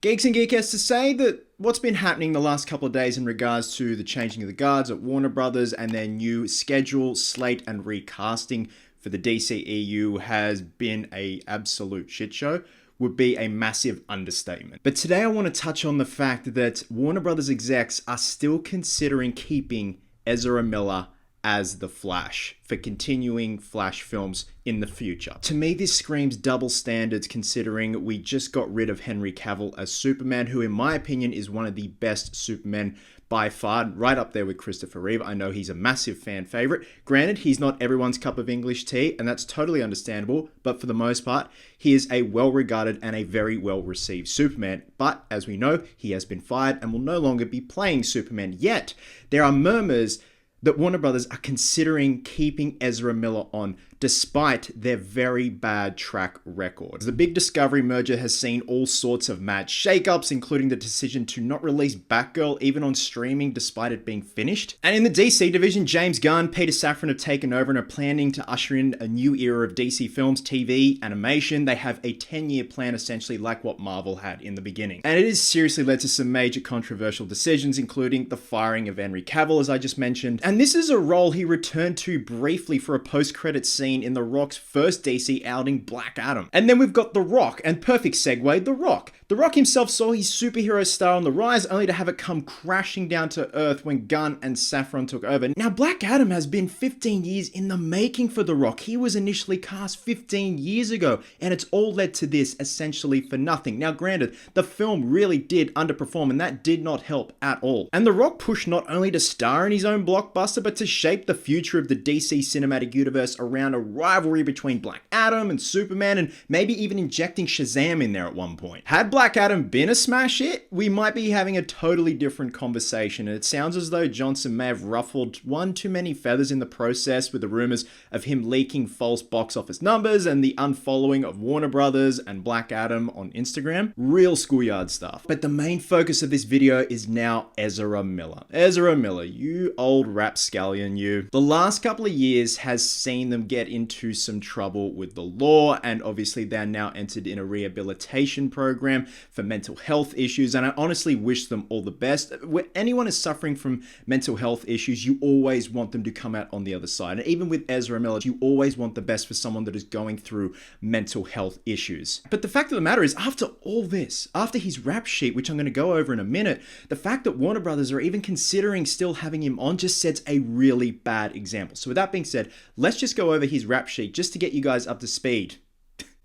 Geeks and Geekettes to say that what's been happening the last couple of days in regards to the changing of the guards at Warner Brothers and their new schedule, slate, and recasting for the DCEU has been an absolute shit show would be a massive understatement. But today I want to touch on the fact that Warner Brothers execs are still considering keeping Ezra Miller as the Flash for continuing Flash films in the future. To me, this screams double standards considering we just got rid of Henry Cavill as Superman, who in my opinion is one of the best Supermen by far, right up there with Christopher Reeve. I know he's a massive fan favorite. Granted, he's not everyone's cup of English tea, and that's totally understandable, but for the most part, he is a well-regarded and a very well-received Superman. But as we know, he has been fired and will no longer be playing Superman. Yet, there are murmurs that Warner Brothers are considering keeping Ezra Miller on despite their very bad track record. The big Discovery merger has seen all sorts of mad shakeups, including the decision to not release Batgirl even on streaming despite it being finished. And in the DC division, James Gunn, Peter Safran have taken over and are planning to usher in a new era of DC films, TV, animation. They have a 10-year plan essentially like what Marvel had in the beginning. And it has seriously led to some major controversial decisions, including the firing of Henry Cavill, as I just mentioned. And this is a role he returned to briefly for a post-credit scene in The Rock's first DC outing, Black Adam. And then we've got The Rock, and perfect segue, The Rock. The Rock himself saw his superhero star on the rise, only to have it come crashing down to earth when Gunn and Safran took over. Now, Black Adam has been 15 years in the making for The Rock. He was initially cast 15 years ago, and it's all led to this essentially for nothing. Now, granted, the film really did underperform, and that did not help at all. And The Rock pushed not only to star in his own blockbuster, but to shape the future of the DC cinematic universe around a rivalry between Black Adam and Superman, and maybe even injecting Shazam in there at one point. Had Black Adam been a smash hit, we might be having a totally different conversation, and it sounds as though Johnson may have ruffled one too many feathers in the process with the rumors of him leaking false box office numbers and the unfollowing of Warner Brothers and Black Adam on Instagram. Real schoolyard stuff. But the main focus of this video is now Ezra Miller. Ezra Miller, you old rapscallion, you. The last couple of years has seen them get into some trouble with the law, and obviously they're now entered in a rehabilitation program for mental health issues, and I honestly wish them all the best. When anyone is suffering from mental health issues, you always want them to come out on the other side. And even with Ezra Miller, you always want the best for someone that is going through mental health issues. But the fact of the matter is, after all this, after his rap sheet, which I'm going to go over in a minute, the fact that Warner Brothers are even considering still having him on just sets a really bad example. So with that being said, let's just go over his rap sheet just to get you guys up to speed.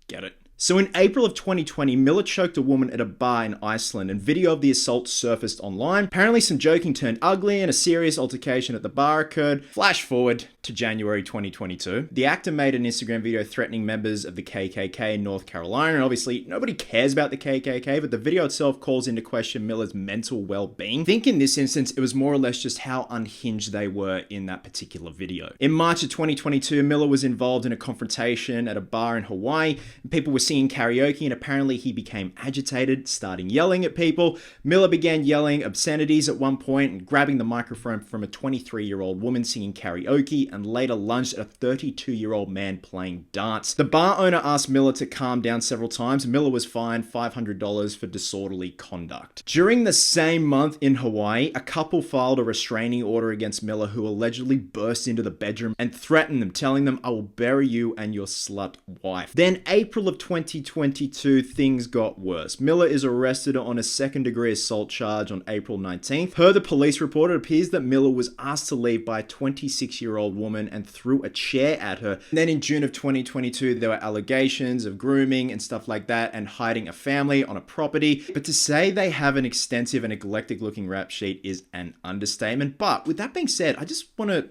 Get it? So in April of 2020, Miller choked a woman at a bar in Iceland, and video of the assault surfaced online. Apparently some joking turned ugly and a serious altercation at the bar occurred. Flash forward to January 2022. The actor made an Instagram video threatening members of the KKK in North Carolina, and obviously nobody cares about the KKK, but the video itself calls into question Miller's mental well-being. I think in this instance, it was more or less just how unhinged they were in that particular video. In March of 2022, Miller was involved in a confrontation at a bar in Hawaii, and people were singing karaoke, and apparently he became agitated, starting yelling at people. Miller began yelling obscenities at one point and grabbing the microphone from a 23-year-old woman singing karaoke, and later lunged at a 32-year-old man playing darts. The bar owner asked Miller to calm down several times. Miller was fined $500 for disorderly conduct. During the same month in Hawaii, a couple filed a restraining order against Miller, who allegedly burst into the bedroom and threatened them, telling them, "I will bury you and your slut wife." Then April of 2022, things got worse. Miller is arrested on a second-degree assault charge on April 19th. Per the police report, it appears that Miller was asked to leave by a 26-year-old woman and threw a chair at her. And then in June of 2022, there were allegations of grooming and stuff like that, and hiding a family on a property. But to say they have an extensive and eclectic-looking rap sheet is an understatement. But with that being said, I just want to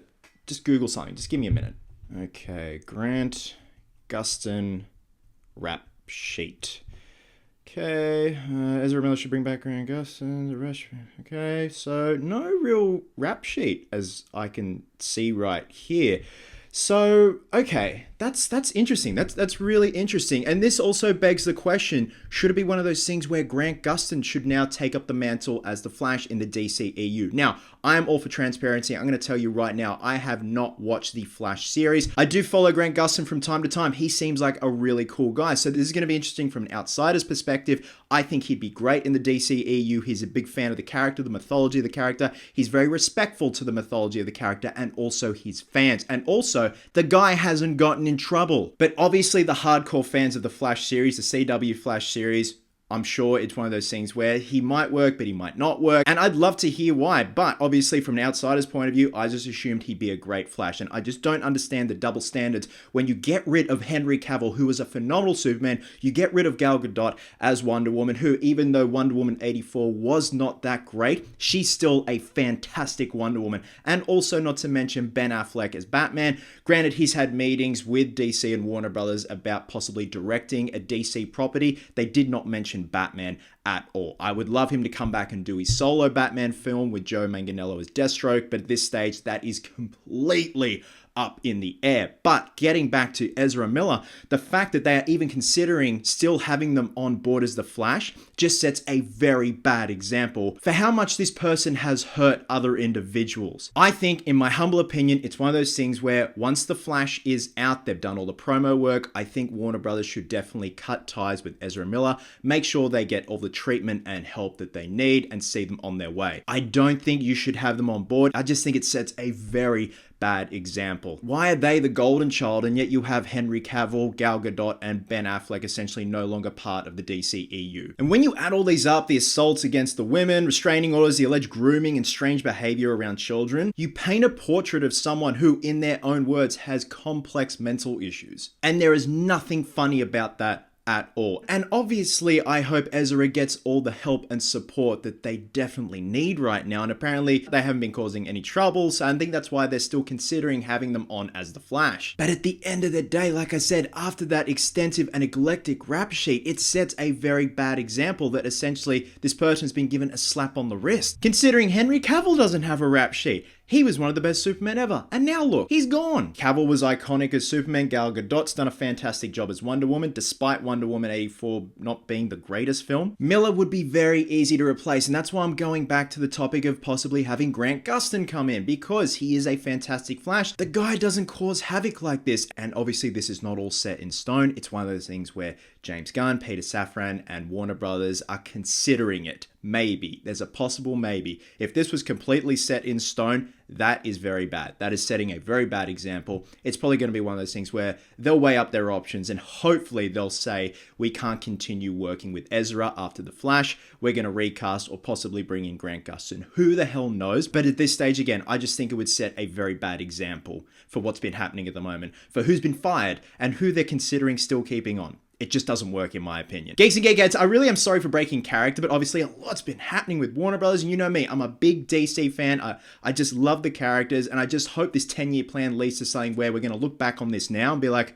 Google something. Just give me a minute. Okay, Grant Gustin rap sheet. Okay, Ezra Miller should bring back Grant Gustin, the rest. Okay, so no real rap sheet as I can see right here. So, okay, that's interesting. That's really interesting. And this also begs the question, should it be one of those things where Grant Gustin should now take up the mantle as the Flash in the DCEU? Now, I am all for transparency. I'm going to tell you right now, I have not watched the Flash series. I do follow Grant Gustin from time to time. He seems like a really cool guy. So this is going to be interesting from an outsider's perspective. I think he'd be great in the DCEU. He's a big fan of the character, the mythology of the character. He's very respectful to the mythology of the character and also his fans. And also, the guy hasn't gotten in trouble. But obviously, the hardcore fans of the Flash series, the CW Flash series, I'm sure it's one of those things where he might work, but he might not work. And I'd love to hear why. But obviously, from an outsider's point of view, I just assumed he'd be a great Flash. And I just don't understand the double standards. When you get rid of Henry Cavill, who was a phenomenal Superman, you get rid of Gal Gadot as Wonder Woman, who, even though Wonder Woman 84 was not that great, she's still a fantastic Wonder Woman. And also, not to mention Ben Affleck as Batman. Granted, he's had meetings with DC and Warner Brothers about possibly directing a DC property. They did not mention Batman at all. I would love him to come back and do his solo Batman film with Joe Manganiello as Deathstroke, but at this stage, that is completely up in the air. But getting back to Ezra Miller, the fact that they are even considering still having them on board as the Flash just sets a very bad example for how much this person has hurt other individuals. I think, in my humble opinion, it's one of those things where once the Flash is out, they've done all the promo work, I think Warner Brothers should definitely cut ties with Ezra Miller, make sure they get all the treatment and help that they need, and see them on their way. I don't think you should have them on board. I just think it sets a very bad example. Why are they the golden child and yet you have Henry Cavill, Gal Gadot, and Ben Affleck essentially no longer part of the DCEU? And when you add all these up, the assaults against the women, restraining orders, the alleged grooming and strange behavior around children, you paint a portrait of someone who, in their own words, has complex mental issues. And there is nothing funny about that at all. And obviously, I hope Ezra gets all the help and support that they definitely need right now. And apparently, they haven't been causing any trouble, so I think that's why they're still considering having them on as the Flash. But at the end of the day, like I said, after that extensive and eclectic rap sheet, it sets a very bad example that essentially this person's been given a slap on the wrist. Considering Henry Cavill doesn't have a rap sheet. He was one of the best Supermen ever, and now look, he's gone. Cavill was iconic as Superman. Gal Gadot's done a fantastic job as Wonder Woman, despite Wonder Woman 84 not being the greatest film. Miller would be very easy to replace, and that's why I'm going back to the topic of possibly having Grant Gustin come in, because he is a fantastic Flash. The guy doesn't cause havoc like this, and obviously this is not all set in stone. It's one of those things where James Gunn, Peter Safran, and Warner Brothers are considering it. Maybe. There's a possible maybe. If this was completely set in stone, that is very bad. That is setting a very bad example. It's probably going to be one of those things where they'll weigh up their options and hopefully they'll say, we can't continue working with Ezra after The Flash. We're going to recast or possibly bring in Grant Gustin. Who the hell knows? But at this stage, again, I just think it would set a very bad example for what's been happening at the moment, for who's been fired and who they're considering still keeping on. It just doesn't work in my opinion. Geeks and Geekettes, I really am sorry for breaking character, but obviously a lot's been happening with Warner Brothers, and you know me, I'm a big DC fan. I just love the characters, and I just hope this 10-year plan leads to something where we're going to look back on this now and be like,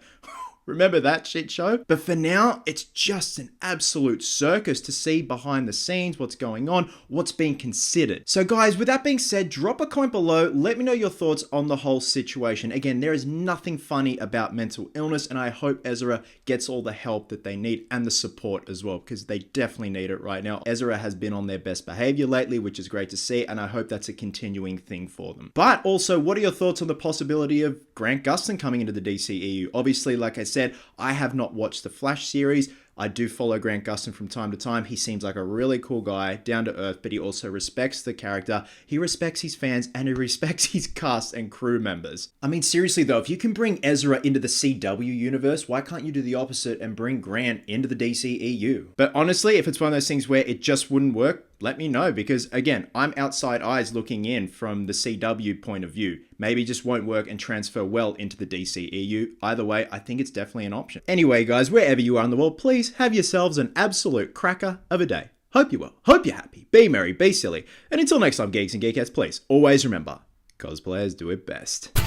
remember that shit show? But for now, it's just an absolute circus to see behind the scenes what's going on, what's being considered. So guys, with that being said, drop a comment below. Let me know your thoughts on the whole situation. Again, there is nothing funny about mental illness, and I hope Ezra gets all the help that they need and the support as well, because they definitely need it right now. Ezra has been on their best behavior lately, which is great to see, and I hope that's a continuing thing for them. But also, what are your thoughts on the possibility of Grant Gustin coming into the DCEU? Obviously, like I said, I have not watched the Flash series. I do follow Grant Gustin from time to time. He seems like a really cool guy, down to earth, but he also respects the character. He respects his fans and he respects his cast and crew members. I mean, seriously though, if you can bring Ezra into the CW universe, why can't you do the opposite and bring Grant into the DCEU? But honestly, if it's one of those things where it just wouldn't work, let me know, because again, I'm outside eyes looking in from the CW point of view. Maybe it just won't work and transfer well into the DCEU. Either way, I think it's definitely an option. Anyway, guys, wherever you are in the world, please have yourselves an absolute cracker of a day. Hope you're well. Hope you're happy. Be merry, be silly. And until next time, Geeks and Geekettes, please always remember, cosplayers do it best.